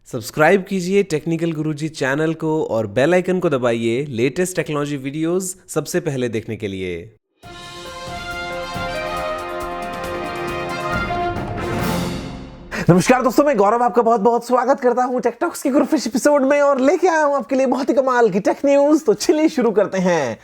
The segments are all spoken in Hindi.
सब्सक्राइब कीजिए टेक्निकल गुरुजी चैनल को और बेल आइकन को दबाइए लेटेस्ट टेक्नोलॉजी वीडियोस सबसे पहले देखने के लिए। नमस्कार दोस्तों, मैं गौरव आपका बहुत बहुत स्वागत करता हूं टेकटॉक्स के ग्रुप एपिसोड में और लेके आया हूं आपके लिए बहुत ही कमाल की टेक न्यूज। तो चलिए शुरू करते हैं।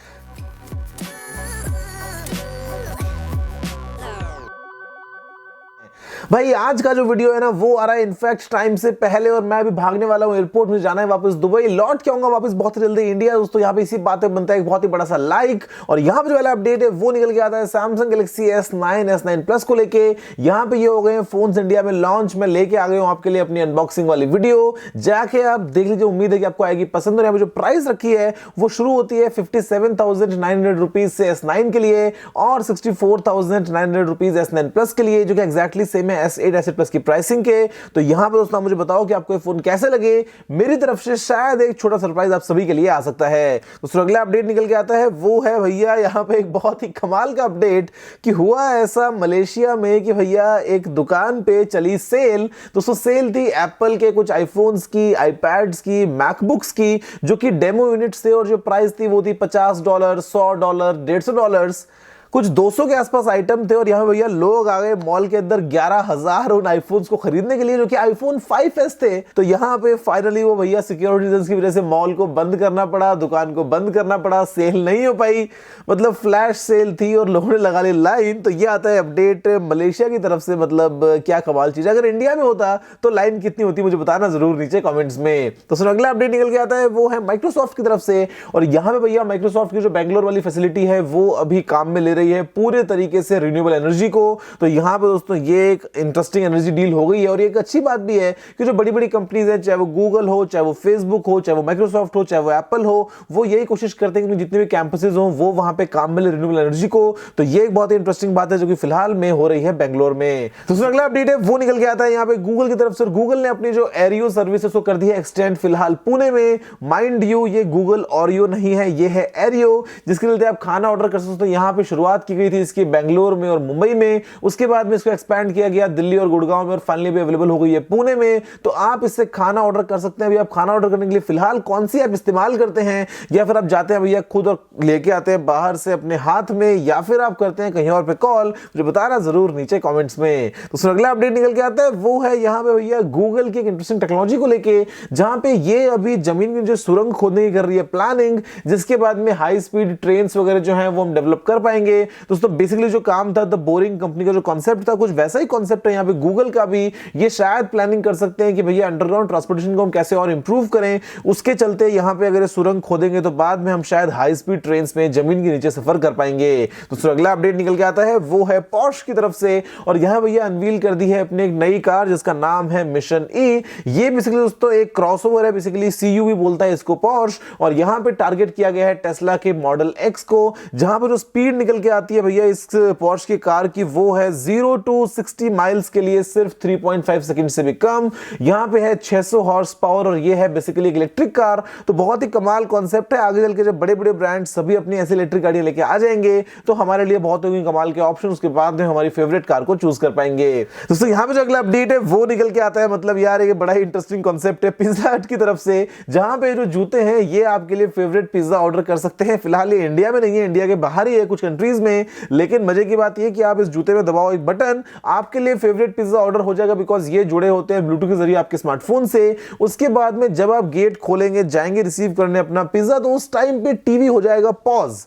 भाई आज का जो वीडियो है ना वो आ रहा है इनफैक्ट टाइम से पहले और मैं अभी भागने वाला हूं एयरपोर्ट में, जाना है वापस दुबई, लौट के आऊंगा वापस बहुत जल्दी इंडिया। दोस्तों यहाँ पे इसी बात पे बनता है एक बहुत ही बड़ा सा लाइक। और यहाँ पे जो वाला अपडेट है वो निकल के आता है सैमसंग गैलेक्सी S9 प्लस को लेके। यहाँ पे ये हो गए फोन्स इंडिया में लॉन्च। मैं लेके आ गया हूँ आपके लिए अपनी अनबॉक्सिंग वाली वीडियो, जाके आप देख लीजिए। उम्मीद है कि आपको आएगी पसंद। और यहाँ पे जो प्राइस रखी है वो शुरू होती है 57,900 रुपीज से S9 के लिए और 64,900 रुपीज S9 प्लस के लिए, जो कि एक्जैक्टली सेम है S8 S8 प्लस की प्राइसिंग के। तो यहां पे दोस्तों मुझे बताओ कि आपको ये फोन कैसे लगे। मेरी तरफ से शायद एक छोटा सरप्राइज आप सभी के लिए आ सकता है। दोस्तों अगला अपडेट निकल के आता है वो है भैया यहाँ पे एक बहुत ही कमाल का अपडेट कि हुआ ऐसा मलेशिया में कि भैया एक दुकान पे चली सेल। दोस्तों सेल थी एप्पल के कुछ आईफोन्स की, आईपैड्स की, मैकबुक्स की, जो कि डेमो यूनिट्स थे और जो प्राइस थी वो थी $50, $100, $150, कुछ 200 के आसपास आइटम थे। और यहाँ भैया लोग आ गए मॉल के अंदर 11,000 उन आईफोन्स को खरीदने के लिए, जो कि आईफोन 5s थे। तो यहाँ पे फाइनली वो भैया सिक्योरिटी रीजंस की वजह से मॉल को बंद करना पड़ा, दुकान को बंद करना पड़ा, सेल नहीं हो पाई। मतलब फ्लैश सेल थी और लोगों ने लगा ली लाइन। तो ये आता है अपडेट मलेशिया की तरफ से। मतलब क्या कमाल चीज है। अगर इंडिया में होता तो लाइन कितनी होती मुझे बताना जरूर नीचे कॉमेंट्स में। तो सुनो अगला अपडेट निकल के आता है वो है माइक्रोसॉफ्ट की तरफ से। और यहाँ पे भैया माइक्रोसॉफ्ट की जो बेंगलोर वाली फैसिलिटी है वो अभी काम में ले रही है पूरे तरीके से रिन्यूएबल एनर्जी को। तो यहां पे दोस्तों ये एक इंटरेस्टिंग एनर्जी डील हो गई है। और ये एक अच्छी बात भी है कि जो बड़ी बड़ी कंपनीज हैं, चाहे वो गूगल हो, चाहे वो फेसबुक हो, चाहे वो माइक्रोसॉफ्ट हो, चाहे वो एप्पल हो, वो यही कोशिश करते हैं कि जितने भी कैंपसेस हो वो वहां पे काम मिले रिन्यूएबल एनर्जी को। तो ये एक बहुत ही इंटरेस्टिंग बात है जो कि फिलहाल में हो रही है बेंगलोर में। तो अगला अपडेट है वो निकल के आता है यहाँ पे गूगल की तरफ से। गूगल ने अपनी जो एरियो सर्विसेज को कर दी है एक्सटेंड फिलहाल पुणे में। माइंड यू ये गूगल ऑरियो नहीं है, ये है एरियो, जिसके लिए आप खाना ऑर्डर कर सकते हो। यहाँ पे शुरुआत की गई थी इसकी बेंगलोर में और मुंबई में, उसके बाद में इसको एक्सपैंड किया गया दिल्ली और गुड़गांव में और फाइनली भी अवेलेबल हो गई है पुणे में। तो आप इससे खाना ऑर्डर कर सकते हैं। अभी आप खाना ऑर्डर करने के लिए फिलहाल कौन सी ऐप इस्तेमाल करते हैं, या फिर आप जाते हैं भैया खुद और लेके आते हैं बाहर से अपने हाथ में, या फिर आप करते हैं कहीं और पे कॉल, मुझे बताना जरूर नीचे कमेंट्स में। तो अगला अपडेट निकल के आता है वो है यहाँ पे भैया गूगल की एक इंटरेस्टिंग टेक्नोलॉजी को लेके, जहां पे ये अभी जमीन की जो सुरंग खोदने की कर रही है प्लानिंग, जिसके बाद में हाई स्पीड ट्रेन वगैरह जो है वो हम डेवलप कर पाएंगे। दोस्तों बेसिकली जो काम था द बोरिंग कंपनी का जो कॉन्सेप्ट था, कुछ वैसा ही कॉन्सेप्ट है यहाँ पे गूगल का भी। ये शायद प्लानिंग कर सकते हैं कि भैया अंडरग्राउंड ट्रांसपोर्टेशन को हम कैसे और इंप्रूव करें। उसके चलते यहाँ पे अगर सुरंग खोदेंगे तो बाद में हम शायद हाई स्पीड ट्रेन में जमीन के नीचे सफर कर पाएंगे। तो अगला अपडेट निकल के आता है वो है Porsche की तरफ से। और यहाँ भैया अनवील कर दी है अपनी एक नई कार जिसका नाम है मिशन E। ये बेसिकली दोस्तों एक क्रॉसओवर है, बेसिकली CU भी बोलता है इसको Porsche। और यहाँ पे टारगेट किया गया है टेस्ला के मॉडल X को, जहां पर जो स्पीड निकल के आती है भैया इस Porsche की कार की वो है 0 to 60 माइल्स के लिए सिर्फ 3.5 सेकंड से भी कम। यहां पे है 600 हॉर्स पावर और ये है बेसिकली एक इलेक्ट्रिक कार। तो बहुत ही कमाल कॉन्सेप्ट है। आगे चल के जब बड़े बड़े ब्रांड सभी अपनी ऐसी इलेक्ट्रिक गाड़ियां लेके आ जाएंगे तो हमारे लिए बहुत ही कमाल के ऑप्शन, उसके बाद में हमारी फेवरेट कार को चूज कर पाएंगे। दोस्तों यहां पे जो अगला अपडेट है वो निकल के आता है, मतलब यार ये बड़ा ही इंटरेस्टिंग कॉन्सेप्ट है पिज्जा हट की तरफ से, जहां पे जो जूते हैं ये आपके लिए फेवरेट पिज्जा ऑर्डर कर सकते हैं। फिलहाल ये इंडिया में नहीं है, इंडिया के बाहर ही है कुछ कंट्रीज में। लेकिन मजे की बात ये कि आप इस जूते में दबाओ एक बटन, आपके लिए फेवरेट पिज्जा ऑर्डर हो जाएगा, बिकॉज ये जुड़े होते हैं ब्लूटूथ के जरिए आपके स्मार्टफोन से। उसके बाद में जब आप गेट खोलेंगे, जाएंगे रिसीव करने अपना पिज्जा, तो उस टाइम पे टीवी हो जाएगा पॉज।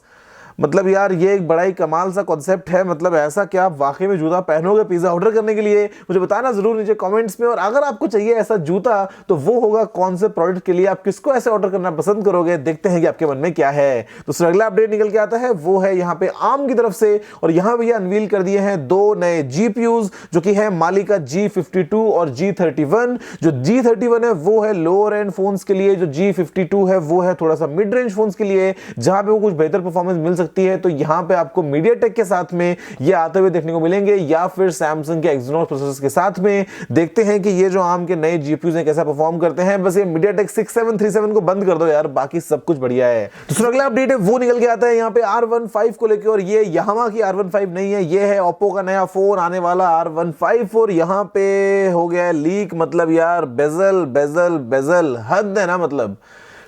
मतलब यार ये एक बड़ा ही कमाल सा कॉन्सेप्ट है। मतलब ऐसा क्या आप वाकई में जूता पहनोगे पिज्जा ऑर्डर करने के लिए, मुझे बताना जरूर नीचे कमेंट्स में। और अगर आपको चाहिए ऐसा जूता तो वो होगा कौन से प्रोडक्ट के लिए, आप किसको ऐसे ऑर्डर करना पसंद करोगे, देखते हैं कि आपके मन में क्या है। तो अगला अपडेट निकल के आता है वो है यहाँ पे आर्म की तरफ से। और यहाँ भैया अनवील कर दिए हैं दो नए GPUs, जो कि है मालिका G52 और G31। जो G31 है वो है लोअर एंड फोन्स के लिए, जो G52 है वो है थोड़ा सा मिड रेंज फोन्स के लिए, जहां पे वो कुछ बेहतर परफॉर्मेंस मिल सकती सकती है, तो यहां पे आपको मीडियाटेक के साथ में ये आते हुए देखने को मिलेंगे या फिर सैमसंग के एक्सिनोस प्रोसेसर्स के साथ में। देखते हैं कि ये जो आर्म के नए जीपीयूज हैं कैसा परफॉर्म करते हैं। बस ये मीडियाटेक 6737 को बंद कर दो यार, बाकी सब कुछ बढ़िया है। दूसरा अगला अपडेट है वो निकल के आता है यहाँ पे R15 को लेकर, और ये यामाहा की R15 नहीं है, ये है ओप्पो का नया फोन आने वाला R15। और यहाँ पे हो गया लीक, मतलब यार बेजल बेजल बेजल हद है ना। मतलब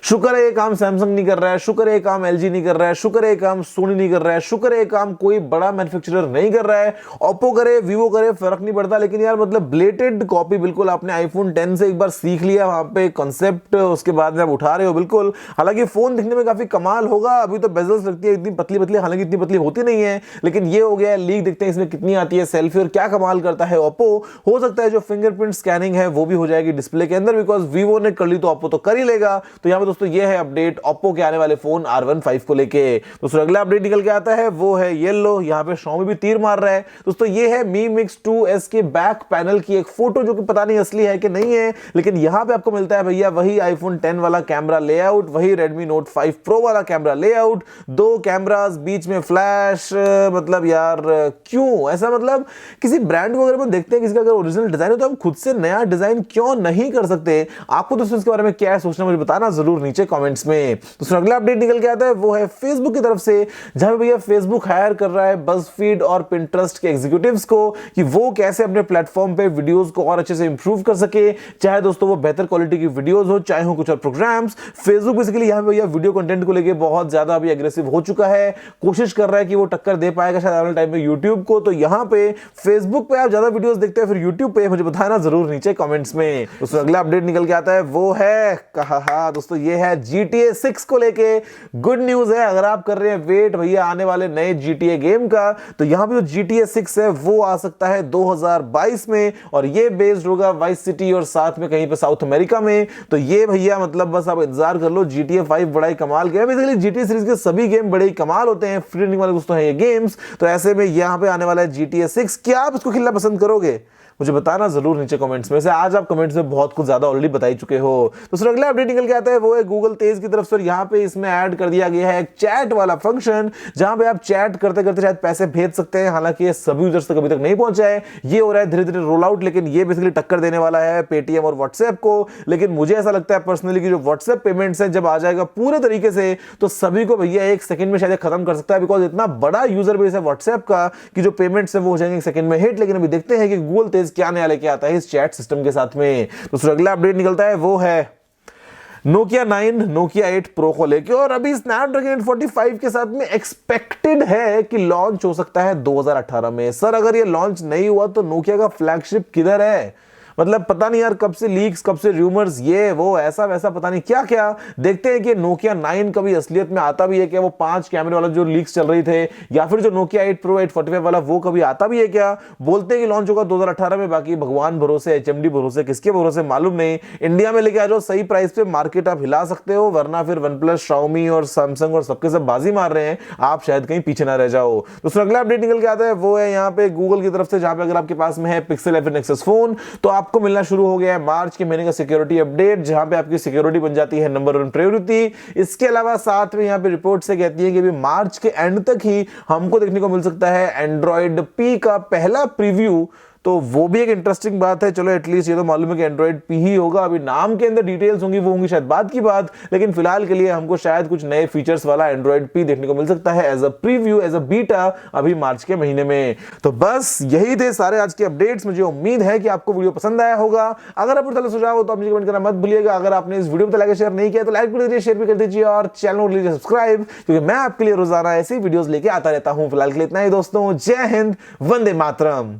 शुक्र है ये काम सैमसंग नहीं कर रहा है, शुक्र है ये काम एलजी नहीं कर रहा है, शुक्र है ये काम सोनी नहीं कर रहा है, शुक्र है ये काम कोई बड़ा मैन्युफैक्चरर नहीं कर रहा है। ओप्पो करे वीवो करे फर्क नहीं पड़ता, लेकिन यार मतलब ब्लेटेड कॉपी बिल्कुल आपने आईफोन 10 से एक बार सीख लिया वहां पे कॉन्सेप्ट, उसके बाद में आप उठा रहे हो बिल्कुल। हालांकि फोन दिखने में काफी कमाल होगा, अभी तो बेजल्स लगती है इतनी पतली पतली, हालांकि इतनी पतली होती नहीं है, लेकिन ये हो गया लीक। देखते हैं इसमें कितनी आती है सेल्फी और क्या कमाल करता है ओप्पो। हो सकता है जो फिंगरप्रिंट स्कैनिंग है वो भी हो जाएगी डिस्प्ले के अंदर, बिकॉज वीवो ने कर ली तो ओप्पो तो कर ही लेगा। तो यहाँ पे दोस्तों ये है अपडेट ओप्पो के आने वाले फोन R15 को लेके। दोस्तों अगला अपडेट निकल के आता है वो है येलो, यहाँ पे Xiaomi भी तीर मार रहा है। दोस्तों ये है Mi Mix 2S के बैक पैनल की एक फोटो, जो कि पता नहीं असली है कि नहीं है, लेकिन यहाँ पे आपको मिलता है भैया वही आईफोन 10 वाला कैमरा लेआउट, वही Redmi Note 5 Pro वाला कैमरा लेआउट, दो कैमरास बीच में फ्लैश। मतलब यार क्यों ऐसा, मतलब किसी ब्रांड को अगर हम देखते हैं किसी का अगर ओरिजिनल डिजाइन हो तो हम खुद से नया डिजाइन क्यों नहीं कर सकते। आपको दोस्तों इसके बारे में क्या सोचना मुझे बताना जरूर नीचे कमेंट्स में। दोस्तों अगला अपडेट निकल के आता है वो है फेसबुक की तरफ से, जहां पे भैया फेसबुक हायर कर रहा है BuzzFeed और Pinterest के एग्जीक्यूटिव्स को कि वो कैसे अपने प्लेटफॉर्म पे वीडियोस को और अच्छे से इंप्रूव कर सके, चाहे दोस्तों वो बेहतर क्वालिटी की वीडियोस हो, चाहे हो कुछ और प्रोग्राम्स। फेसबुक बेसिकली यहां पे भैया वीडियो कंटेंट को लेके बहुत ज्यादा अभी एग्रेसिव हो चुका है, कोशिश कर रहा है कि वो टक्कर दे पाएगा शायद आने वाले टाइम में यूट्यूब को। तो यहां पे फेसबुक पे आप ज्यादा वीडियोस देखते हैं फिर यूट्यूब पे, मुझे बताना जरूर नीचे कमेंट्स में। दोस्तों अगला अपडेट निकल के आता है वो है कहा दोस्तों ये है GTA 6 को लेके गुड न्यूज है। अगर आप कर रहे हैं वेट भैया आने वाले नए GTA गेम का, तो यहां पे जो GTA 6 है वो आ सकता है 2022 में, और ये बेस्ड होगा वाइस सिटी और साथ में कहीं पे साउथ अमेरिका में। तो ये भैया मतलब बस आप इंतजार कर लो, GTA 5 बड़ा ही कमाल गेम है। बेसिकली GTA सीरीज के सभी गेम बड़े ही कमाल होते हैं, फ्री रनिंग वाले दोस्तों हैं ये गेम्स। तो ऐसे में यहां पे आने वाला है GTA 6, क्या आप इसको खेलना पसंद करोगे? मुझे बताना जरूर नीचे कमेंट्स में से। आज आप कमेंट्स में बहुत कुछ ज्यादा ऑलरेडी बता ही चुके हो। दूसरा अगला अपडेट निकल के आता है वो है गूगल तेज की तरफ से, और यहाँ पे इसमें ऐड कर दिया गया है एक चैट वाला फंक्शन, जहां पे आप चैट करते करते शायद पैसे भेज सकते हैं। हालांकि ये सभी यूजर्स तक अभी तक नहीं पहुंचा है, ये हो रहा है धीरे धीरे रोल आउट, लेकिन ये बेसिकली टक्कर देने वाला है पेटीएम और व्हाट्सएप को। लेकिन मुझे ऐसा लगता है पर्सनली कि जो व्हाट्सएप पेमेंट्स है जब आ जाएगा पूरे तरीके से, तो सभी को भैया एक सेकंड में शायद खत्म कर सकता है, बिकॉज इतना बड़ा यूजर बेस है व्हाट्सएप का कि जो पेमेंट्स है वो हो जाएंगे एक सेकंड में हिट। लेकिन अभी देखते हैं कि गूगल तेज क्या नया लेके आता है इस चैट सिस्टम के साथ में। दूसरा अगला अपडेट निकलता है वो है Nokia 9 Nokia 8 Pro को लेके, और अभी स्नैपड्रैगन 845 के साथ में एक्सपेक्टेड है कि लॉन्च हो सकता है 2018 में। सर अगर ये लॉन्च नहीं हुआ तो नोकिया का फ्लैगशिप किधर है? मतलब पता नहीं यार कब से लीक्स, कब से रूमर्स, ये वो ऐसा वैसा पता नहीं क्या क्या। देखते हैं कि Nokia 9 कभी असलियत में आता भी है क्या, वो 5 कैमरे वाला जो लीक्स चल रही थे, या फिर जो Nokia 8 Pro 845 वाला वो कभी आता भी है क्या। बोलते हैं कि लॉन्च होगा 2018 में, बाकी भगवान भरोसे, HMD भरोसे, किसके भरोसे मालूम नहीं। इंडिया में लेके आ जाओ सही प्राइस पे, मार्केट आप हिला सकते हो, वरना फिर OnePlus, Xiaomi और Samsung और सबके सब बाजी मार रहे हैं, आप शायद कहीं पीछे ना रह जाओ। दूसरा अगला अपडेट निकल के आता है वो है यहाँ पे गूगल की तरफ से, जहां पे अगर आपके पास में है Pixel 11 XS फोन तो आपको मिलना शुरू हो गया है मार्च के महीने का सिक्योरिटी अपडेट, जहां पे आपकी सिक्योरिटी बन जाती है नंबर 1 प्रायोरिटी। इसके अलावा साथ में यहां पे रिपोर्ट से कहती है कि अभी मार्च के एंड तक ही हमको देखने को मिल सकता है एंड्रॉइड पी का पहला प्रीव्यू, तो वो भी एक इंटरेस्टिंग बात है। चलो एटलीस्ट ये तो मालूम है कि एंड्रॉइड पी ही होगा, अभी नाम के अंदर डिटेल्स होंगी वो होंगी शायद बाद की बात, लेकिन फिलहाल के लिए हमको शायद कुछ नए फीचर्स वाला एंड्रॉइड पी देखने को मिल सकता है as a preview, as a beta अभी मार्च के महीने में। तो बस यही थे सारे आज के अपडेट्स। मुझे उम्मीद है कि आपको वीडियो पसंद आया होगा। अगर आपको पता सुझाव हो तो आप मुझे कमेंट करना मत भूलिएगा। अगर आपने इस वीडियो में लाइक शेयर नहीं किया तो लाइक कर दीजिए, शेयर भी कर दीजिए और चैनल को लीजिए सब्सक्राइब, क्योंकि मैं आपके लिए रोजाना ऐसी वीडियोस लेके आता रहता हूं। फिलहाल के लिए इतना ही दोस्तों, जय हिंद, वंदे मातरम।